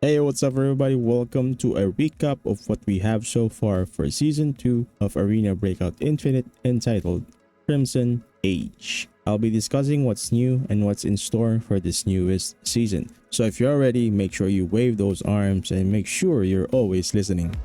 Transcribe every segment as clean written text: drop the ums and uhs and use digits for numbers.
Hey, what's up everybody? Welcome to a recap of what we have so far for Season 2 of Arena Breakout Infinite entitled Crimson Age. I'll be discussing what's new and what's in store for this newest season. So if you're ready, make sure you wave those arms and make sure you're always listening.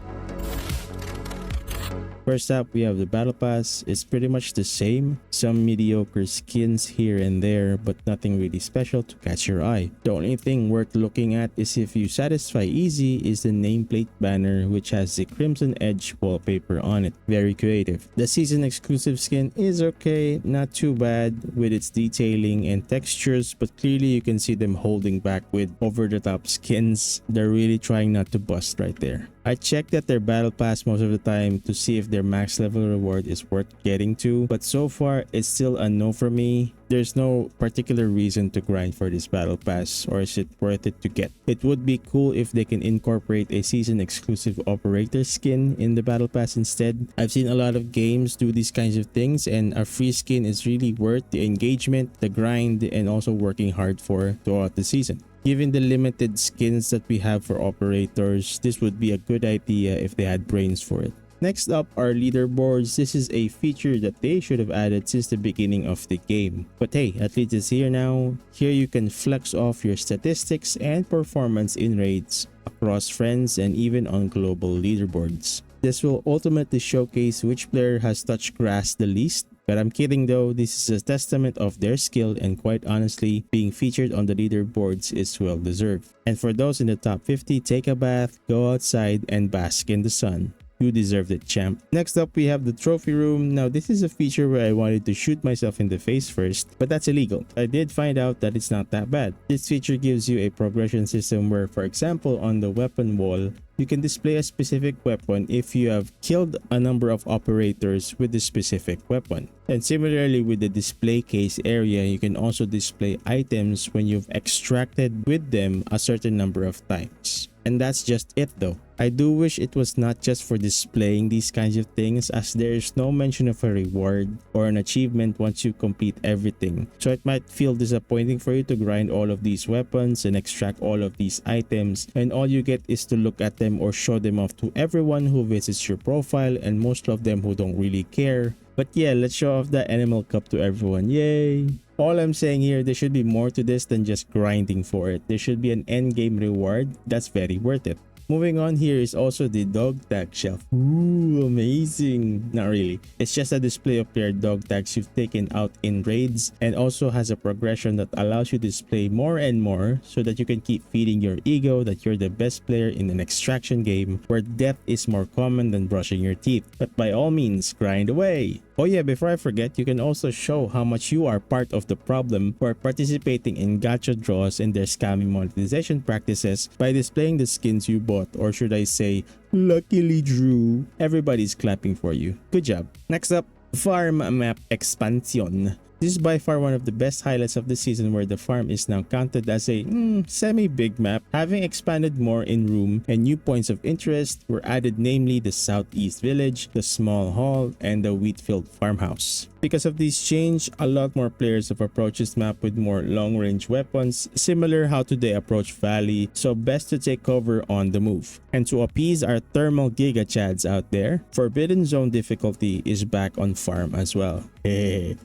First up, we have the Battle Pass. It's pretty much the same. Some mediocre skins here and there, but nothing really special to catch your eye. The only thing worth looking at is if you satisfy easy is the nameplate banner, which has the Crimson Edge wallpaper on it. Very creative. The season exclusive skin is okay, not too bad with its detailing and textures, but clearly you can see them holding back with over-the-top skins. They're really trying not to bust right there. I checked at their battle pass most of the time to see if their max level reward is worth getting to, but so far it's still a no for me. There's no particular reason to grind for this battle pass, or is it worth it to get? It would be cool if they can incorporate a season exclusive operator skin in the battle pass instead. I've seen a lot of games do these kinds of things, and a free skin is really worth the engagement, the grind, and also working hard for throughout the season. Given the limited skins that we have for operators, this would be a good idea if they had brains for it. Next up are leaderboards. This is a feature that they should have added since the beginning of the game. But hey, at least it's here now. Here you can flex off your statistics and performance in raids, across friends, and even on global leaderboards. This will ultimately showcase which player has touched grass the least. But I'm kidding though, this is a testament of their skill, and quite honestly, being featured on the leaderboards is well deserved. And for those in the top 50, take a bath, go outside, and bask in the sun. You deserved it, champ. Next up, we have the trophy room. Now, this is a feature where I wanted to shoot myself in the face first, but that's illegal. I did find out that it's not that bad. This feature gives you a progression system where, for example, on the weapon wall, you can display a specific weapon if you have killed a number of operators with the specific weapon. And similarly with the display case area, you can also display items when you've extracted with them a certain number of times. And that's just it though. I do wish it was not just for displaying these kinds of things, as there is no mention of a reward or an achievement once you complete everything. So it might feel disappointing for you to grind all of these weapons and extract all of these items, and all you get is to look at them or show them off to everyone who visits your profile, and most of them who don't really care. But yeah, let's show off the animal cup to everyone. Yay! All I'm saying here, there should be more to this than just grinding for it. There should be an end game reward that's very worth it. Moving on, here is also the dog tag shelf. Ooh, amazing. Not really. It's just a display of their dog tags you've taken out in raids, and also has a progression that allows you to display more and more so that you can keep feeding your ego that you're the best player in an extraction game where death is more common than brushing your teeth. But by all means, grind away. Oh yeah, before I forget, you can also show how much you are part of the problem for participating in gacha draws and their scammy monetization practices by displaying the skins you bought, or should I say, luckily drew. Everybody's clapping for you. Good job. Next up, Farm Map Expansion. This is by far one of the best highlights of the season, where the farm is now counted as a semi-big map, having expanded more in room, and new points of interest were added, namely the Southeast Village, the Small Hall, and the Wheatfield Farmhouse. Because of this change, a lot more players have approached this map with more long-range weapons, similar how today approach Valley, so best to take cover on the move. And to appease our thermal giga chads out there, Forbidden Zone difficulty is back on farm as well.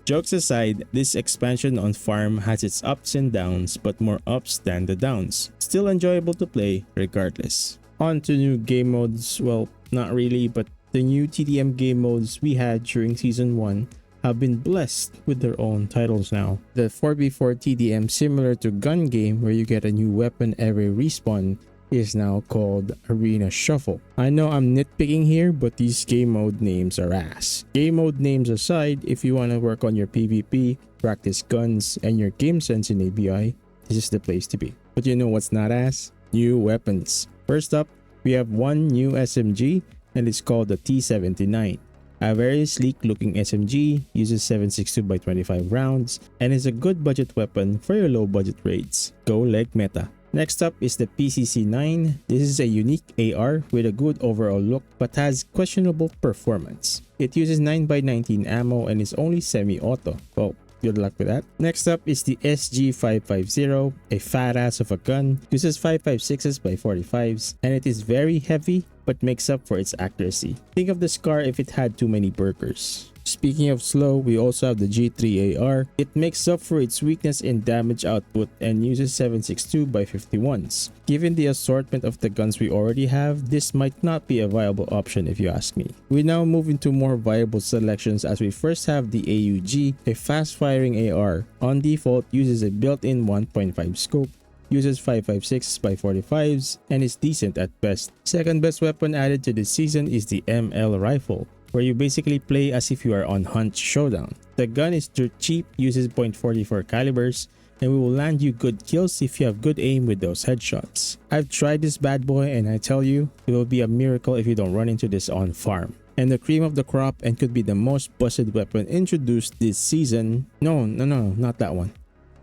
Jokes aside, this expansion on farm has its ups and downs, but more ups than the downs. Still enjoyable to play regardless. On to new game modes. Well, not really, but the new TDM game modes we had during Season 1 have been blessed with their own titles now. The 4v4 TDM, similar to gun game where you get a new weapon every respawn, is now called Arena Shuffle. I know I'm nitpicking here, but these game mode names are ass. Game mode names aside, if you want to work on your PvP, practice guns, and your game sense in ABI, this is the place to be. But you know what's not ass? New weapons. First up, we have one new SMG, and it's called the T79. A very sleek looking SMG, uses 7.62x25 rounds, and is a good budget weapon for your low budget raids. Go leg meta. Next up is the PCC9. This is a unique AR with a good overall look but has questionable performance. It uses 9x19 ammo and is only semi-auto. Well, Good luck with that. Next up is the SG550, a fat ass of a gun, uses 5.56s by 45s, and it is very heavy but makes up for its accuracy. Think of the SCAR if it had too many burgers. Speaking of slow, we also have the G3AR. It makes up for its weakness in damage output and uses 7.62 by 51s. Given the assortment of the guns we already have, this might not be a viable option if you ask me. We now move into more viable selections as we first have the AUG, a fast-firing AR. On default, uses a built-in 1.5 scope, uses 5.56 by 45s, and is decent at best. Second best weapon added to this season is the ML rifle, where you basically play as if you are on Hunt Showdown. The gun is dirt cheap, uses .44 calibers, and will land you good kills if you have good aim with those headshots. I've tried this bad boy and I tell you, it will be a miracle if you don't run into this on farm. And the cream of the crop and could be the most busted weapon introduced this season. No, not that one.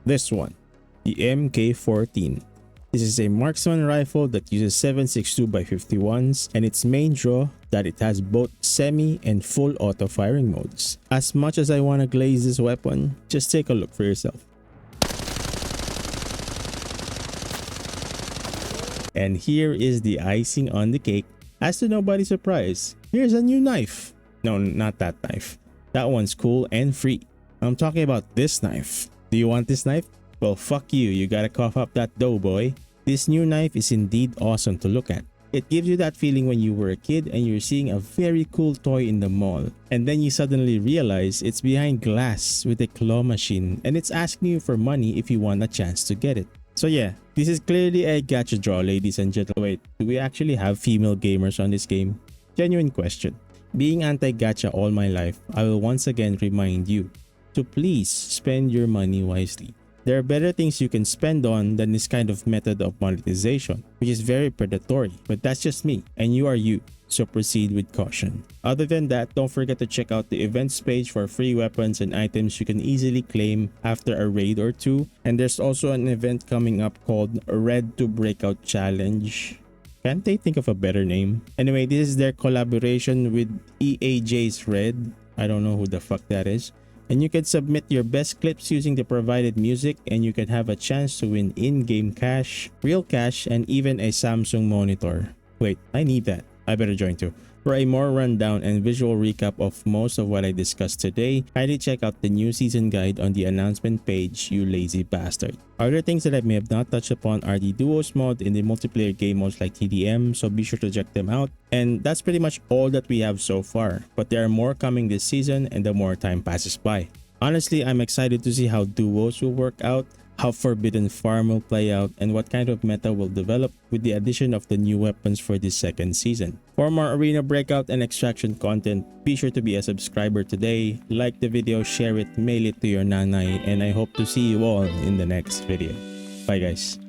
This one. The MK14. This is a marksman rifle that uses 7.62 by 51s, and its main draw that it has both semi and full auto firing modes. As much as I want to glaze this weapon, just take a look for yourself. And here is the icing on the cake. As to nobody's surprise, here's a new knife. No, not that knife. That one's cool and free. I'm talking about this knife. Do you want this knife? Well, fuck you, you gotta cough up that dough, boy. This new knife is indeed awesome to look at. It gives you that feeling when you were a kid and you're seeing a very cool toy in the mall, and then you suddenly realize it's behind glass with a claw machine and it's asking you for money if you want a chance to get it. So yeah, this is clearly a gacha draw, ladies and gentlemen. Wait, do we actually have female gamers on this game? Genuine question. Being anti-gacha all my life, I will once again remind you to please spend your money wisely. There are better things you can spend on than this kind of method of monetization, which is very predatory, but that's just me, and you are you, so proceed with caution. Other than that, don't forget to check out the events page for free weapons and items you can easily claim after a raid or two, and there's also an event coming up called Red to Breakout Challenge. Can't they think of a better name? Anyway, this is their collaboration with EAJ's Red. I don't know who the fuck that is. And you can submit your best clips using the provided music, and you can have a chance to win in-game cash, real cash, and even a Samsung monitor. Wait, I need that. I better join too. For a more rundown and visual recap of most of what I discussed today, kindly check out the new season guide on the announcement page, you lazy bastard. Other things that I may have not touched upon are the duos mod in the multiplayer game modes like TDM, so be sure to check them out. And that's pretty much all that we have so far, but there are more coming this season and the more time passes by. Honestly, I'm excited to see how duos will work out, how Forbidden Farm will play out, and what kind of meta will develop with the addition of the new weapons for this second season. For more arena breakout and extraction content, be sure to be a subscriber today, like the video, share it, mail it to your nanay, and I hope to see you all in the next video. Bye guys.